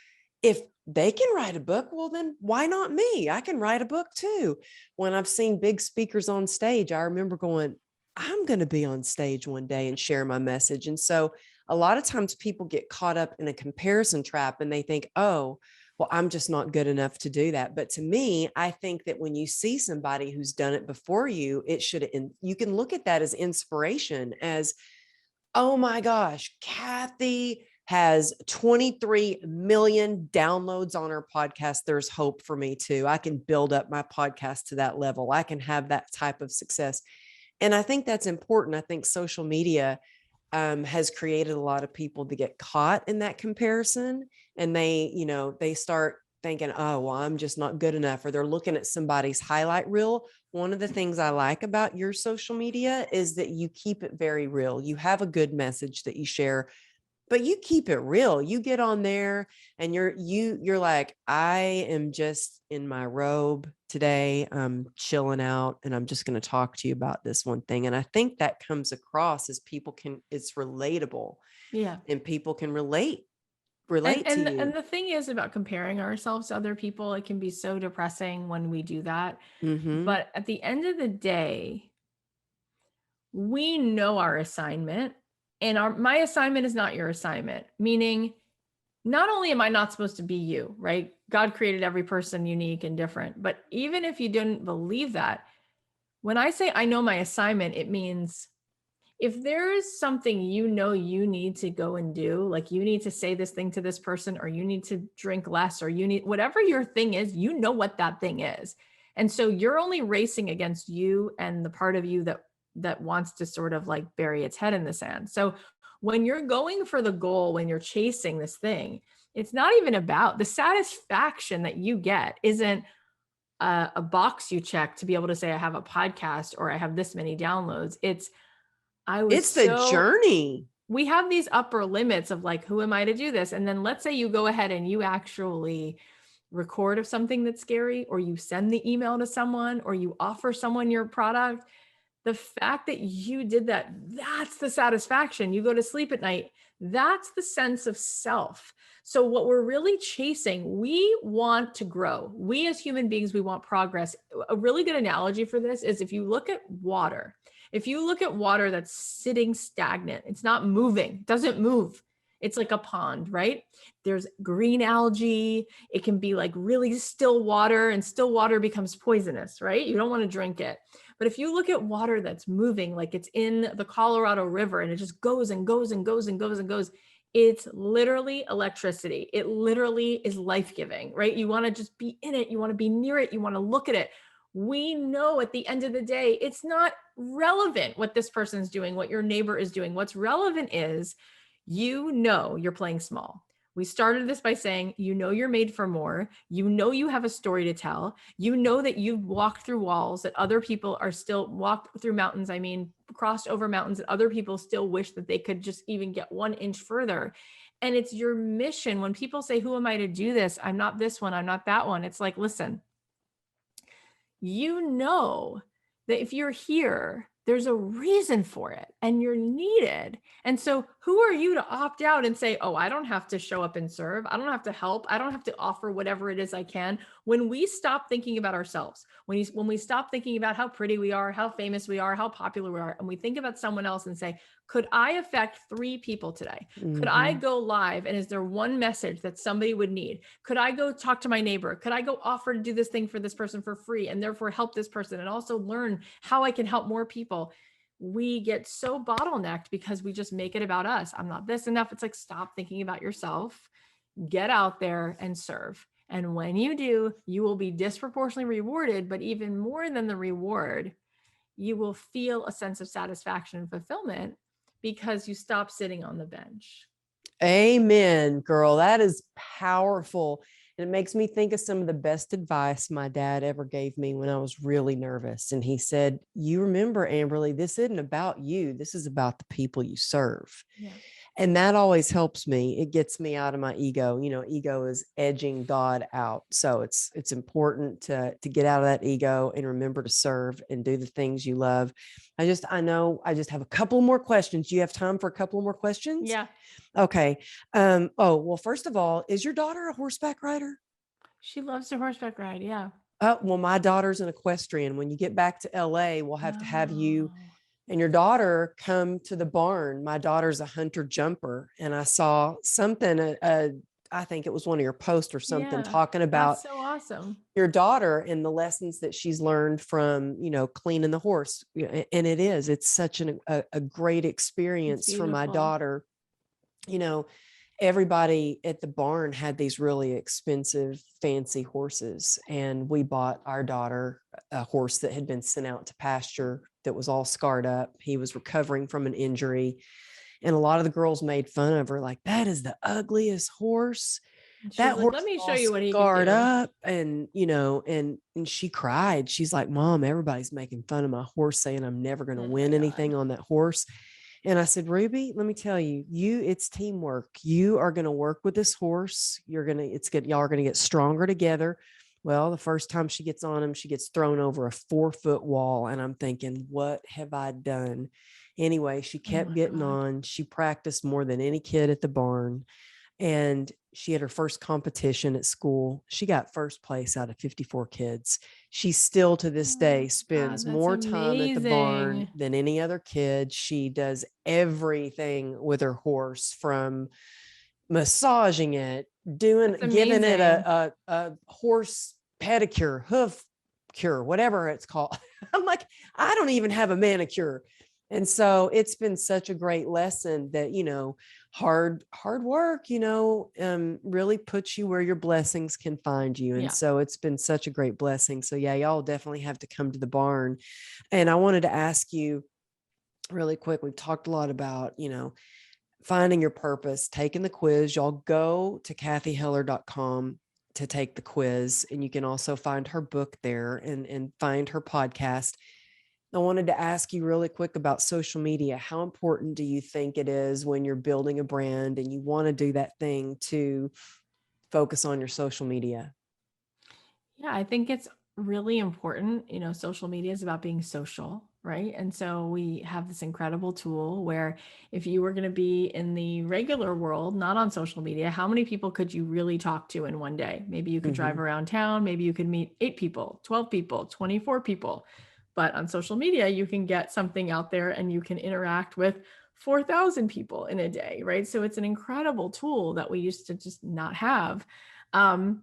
if they can write a book, well, then why not me? I can write a book too. When I've seen big speakers on stage, I remember going, I'm going to be on stage one day and share my message. And so a lot of times people get caught up in a comparison trap and they think, oh, well, I'm just not good enough to do that. But to me, I think that when you see somebody who's done it before you, you can look at that as inspiration, as, oh my gosh, Cathy has 23 million downloads on her podcast. There's hope for me too. I can build up my podcast to that level. I can have that type of success. And I think that's important. I think social media has created a lot of people to get caught in that comparison, and they start thinking, oh, well, I'm just not good enough, or they're looking at somebody's highlight reel. One of the things I like about your social media is that you keep it very real. You have a good message that you share, but you keep it real. You get on there and you're like, I am just in my robe today. I'm chilling out and I'm just going to talk to you about this one thing. And I think that comes across as it's relatable, Yeah. and people can relate And to and you. and the thing is about comparing ourselves to other people, it can be so depressing when we do that. Mm-hmm. But at the end of the day, we know our assignment, and my assignment is not your assignment, meaning not only am I not supposed to be you, right? God created every person unique and different, but even if you didn't believe that, when I say I know my assignment, it means if there is something you need to go and do, like you need to say this thing to this person, or you need to drink less, or you need whatever your thing is, you know what that thing is. And so you're only racing against you and the part of you that wants to sort of like bury its head in the sand. So when you're going for the goal, when you're chasing this thing, it's not even about the satisfaction that you get isn't a box you check to be able to say I have a podcast or I have this many downloads. I was It's the so journey. we have these upper limits of like, who am I to do this? And then let's say you go ahead and you actually record of something that's scary, or you send the email to someone, or you offer someone your product. The fact that you did that, that's the satisfaction. You go to sleep at night. That's the sense of self. So what we're really chasing, we want to grow. We as human beings, we want progress. A really good analogy for this is if you look at water, if you look at water that's sitting stagnant, it's not moving, it doesn't move. It's like a pond, right? There's green algae. It can be like really still water, and still water becomes poisonous, right? You don't want to drink it. But if you look at water that's moving, like it's in the Colorado River and it just goes and goes and goes and goes and goes, it's literally electricity. It literally is life-giving, right? You want to just be in it. You want to be near it. You want to look at it. We know at the end of the day, it's not relevant what this person's doing, what your neighbor is doing. What's relevant is you're playing small. We started this by saying, you're made for more. You have a story to tell. You know that you've walked through walls that other people are still walked through mountains. I mean, crossed over mountains that other people still wish that they could just even get 1 inch further. And it's your mission. When people say, who am I to do this? I'm not this one. I'm not that one. It's like, listen, you know that if you're here, there's a reason for it and you're needed. And so who are you to opt out and say, oh, I don't have to show up and serve. I don't have to help. I don't have to offer whatever it is I can. When we stop thinking about ourselves, when we stop thinking about how pretty we are, how famous we are, how popular we are, and we think about someone else and say, could I affect 3 people today? Could I Mhm. go live? And is there one message that somebody would need? Could I go talk to my neighbor? Could I go offer to do this thing for this person for free and therefore help this person and also learn how I can help more people? We get so bottlenecked because we just make it about us. I'm not this enough. It's like, stop thinking about yourself, get out there and serve. And when you do, you will be disproportionately rewarded. But even more than the reward, you will feel a sense of satisfaction and fulfillment because you stop sitting on the bench. Amen, girl. That is powerful. And it makes me think of some of the best advice my dad ever gave me when I was really nervous. And he said, you remember, Amberly, this isn't about you. This is about the people you serve. Yeah. And that always helps me. It gets me out of my ego. You know, ego is edging God out. So it's important to get out of that ego and remember to serve and do the things you love. I know I just have a couple more questions. Do you have time for a couple more questions? Yeah. Okay. Oh, well, first of all, is your daughter a horseback rider? She loves to horseback ride. Yeah. Well, my daughter's an equestrian. When you get back to LA, we'll have to have you Oh, and your daughter come to the barn. My daughter's a hunter jumper, and I saw something, I think it was one of your posts or something yeah. talking about That's so awesome. your daughter and the lessons that she's learned from, cleaning the horse. And it's such a great It's experience for my beautiful. daughter. You know, everybody at the barn had these really expensive, fancy horses. And we bought our daughter a horse that had been sent out to pasture that was all scarred up. He was recovering from an injury. And a lot of the girls made fun of her, like, that is the ugliest horse. And she That was like, horse let is me show all you what he can scarred do. up. And, and she cried. She's like, Mom, everybody's making fun of my horse, saying I'm never going to Oh my win anything God. on that horse. And I said, Ruby, let me tell you, it's teamwork. You are going to work with this horse. Y'all are going to get stronger together. Well, the first time she gets on him, she gets thrown over a 4-foot wall. And I'm thinking, what have I done? Anyway, she Oh kept my getting God. on. She practiced more than any kid at the barn. And she had her first competition at school. She got first place out of 54 kids. She still to this Oh day my God. spends That's more time at the barn amazing. than any other kid. She does everything with her horse, from massaging it, That's giving it amazing. a horse pedicure, hoof cure, whatever it's called. I'm like, I don't even have a manicure. And so it's been such a great lesson that, hard work, really puts you where your blessings can find you. And Yeah. so it's been such a great blessing. So yeah, y'all definitely have to come to the barn. And I wanted to ask you really quick. We've talked a lot about, finding your purpose, taking the quiz. Y'all go to cathyheller.com to take the quiz. And you can also find her book there and find her podcast. I wanted to ask you really quick about social media. How important do you think it is when you're building a brand and you want to do that thing to focus on your social media? Yeah, I think it's really important. Social media is about being social, right? And so we have this incredible tool where if you were going to be in the regular world, not on social media, how many people could you really talk to in one day? Maybe you could drive Mm-hmm. around town, maybe you could meet 8 people, 12 people, 24 people. But on social media, you can get something out there and you can interact with 4,000 people in a day, right? So it's an incredible tool that we used to just not have. Um,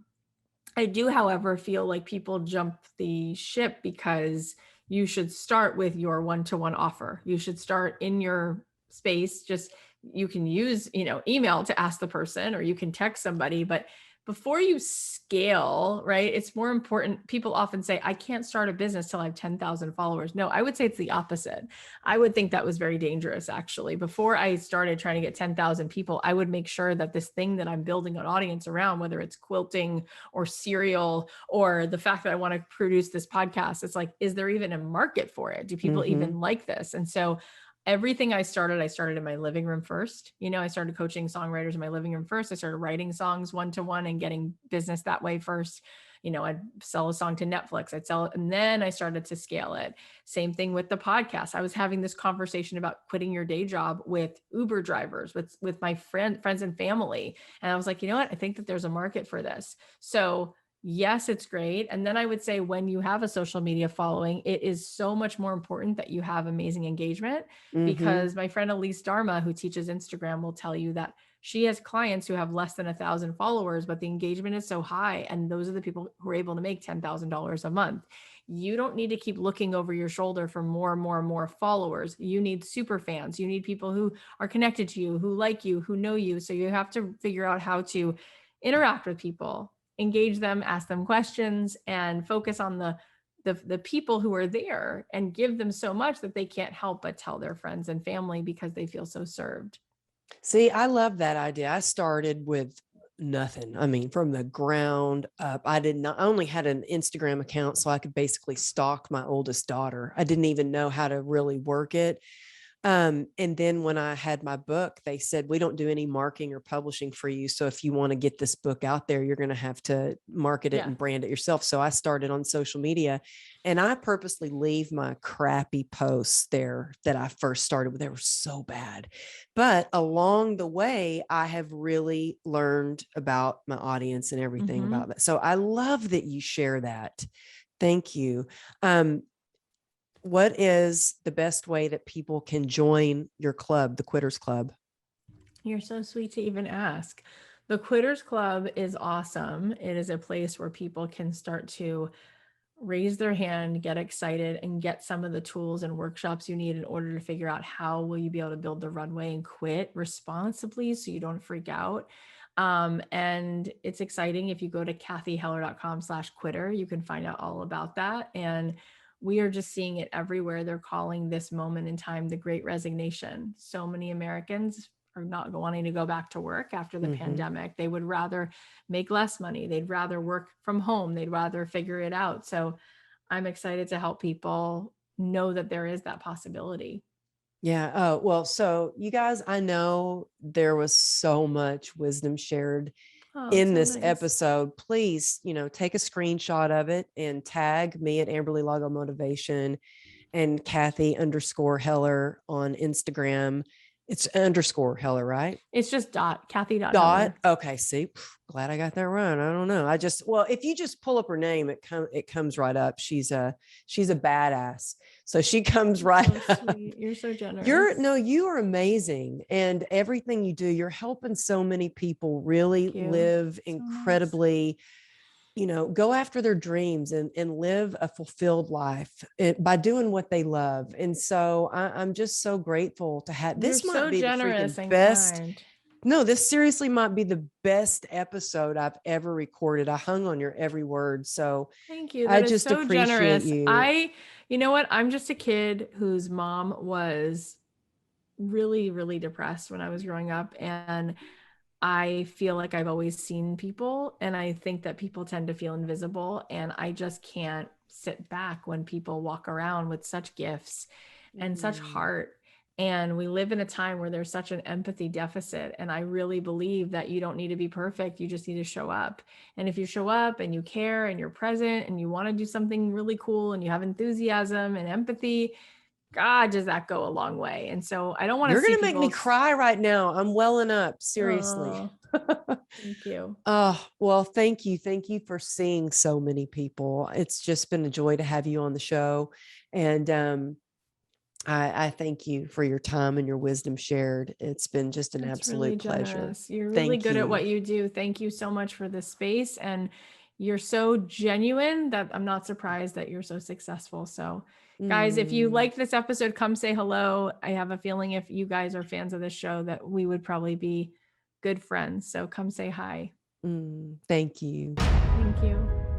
I do, however, feel like people jump the ship because you should start with your one-to-one offer. You should start in your space. Just you can use, email to ask the person or you can text somebody, but before you scale, right? It's more important. People often say, I can't start a business till I have 10,000 followers. No, I would say it's the opposite. I would think that was very dangerous, actually. Before I started trying to get 10,000 people, I would make sure that this thing that I'm building an audience around, whether it's quilting or cereal or the fact that I want to produce this podcast, it's like, is there even a market for it? Do people Mm-hmm. even like this? And so everything I started in my living room first. I started coaching songwriters in my living room first. I started writing songs one to one and getting business that way first. I'd sell a song to Netflix, I'd sell it, and then I started to scale it. Same thing with the podcast. I was having this conversation about quitting your day job with Uber drivers, with my friends and family. And I was like, you know what? I think that there's a market for this. So yes, it's great. And then I would say when you have a social media following, it is so much more important that you have amazing engagement, Mm-hmm. because my friend Elise Dharma, who teaches Instagram, will tell you that she has clients who have less than 1,000 followers, but the engagement is so high. And those are the people who are able to make $10,000 a month. You don't need to keep looking over your shoulder for more and more and more followers. You need super fans. You need people who are connected to you, who like you, who know you. So you have to figure out how to interact with people, engage them, ask them questions, and focus on the people who are there, and give them so much that they can't help but tell their friends and family because they feel so served. See, I love that idea. I started with nothing. I mean, from the ground up. I only had an Instagram account so I could basically stalk my oldest daughter. I didn't even know how to really work it. And then when I had my book, they said, we don't do any marketing or publishing for you. So if you want to get this book out there, you're going to have to market it Yeah. and brand it yourself. So I started on social media, and I purposely leave my crappy posts there that I first started with. They were so bad. But along the way, I have really learned about my audience and everything about that. So I love that you share that. Thank you. What is the best way that people can join your club, the Quitters Club? You're so sweet to even ask. The Quitters Club is awesome. It is a place where people can start to raise their hand, get excited, and get some of the tools and workshops you need in order to figure out how will you be able to build the runway and quit responsibly so you don't freak out. And it's exciting. If you go to cathyheller.com/quitter, you can find out all about that. And we are just seeing it everywhere. They're calling this moment in time the Great Resignation. So many Americans are not wanting to go back to work after the pandemic. They would rather make less money. They'd rather work from home. They'd rather figure it out. So I'm excited to help people know that there is that possibility. Yeah. Oh, well, so you guys, I know there was so much wisdom shared Oh, it's in so this nice. episode. Please, take a screenshot of it and tag me at Amberly Lago Motivation and Cathy_Heller on Instagram. It's underscore Heller, right? It's just Cathy.Heller. Okay. See, glad I got that right. I don't know. Well, if you just pull up her name, it comes right up. She's a badass. So she comes right So up. sweet. You're so generous. You are amazing. And everything you do, you're helping so many people really Thank you. live So incredibly, go after their dreams and live a fulfilled life by doing what they love. And so I'm just so grateful to have, You're this might so be the freaking generous and best. kind. No, this seriously might be the best episode I've ever recorded. I hung on your every word. So Thank you. I That is just so appreciate generous. you. You know what? I'm just a kid whose mom was really, really depressed when I was growing up. And I feel like I've always seen people, and I think that people tend to feel invisible. And I just can't sit back when people walk around with such gifts and such heart. And we live in a time where there's such an empathy deficit. And I really believe that you don't need to be perfect. You just need to show up. And if you show up and you care and you're present and you want to do something really cool and you have enthusiasm and empathy, God, does that go a long way? And so I don't want to You're going see to make me people. cry right now. I'm welling up. Seriously. Oh, thank you. Oh, well, thank you. Thank you for seeing so many people. It's just been a joy to have you on the show. And I thank you for your time and your wisdom shared. It's been just an That's really absolute pleasure. generous. You're really Thank good at what you. you do. Thank you so much for this space. And you're so genuine that I'm not surprised that you're so successful. So, guys, if you Mm, liked this episode, come say hello. I have a feeling if you guys are fans of this show, that we would probably be good friends. So, come say hi. thank you. Thank you.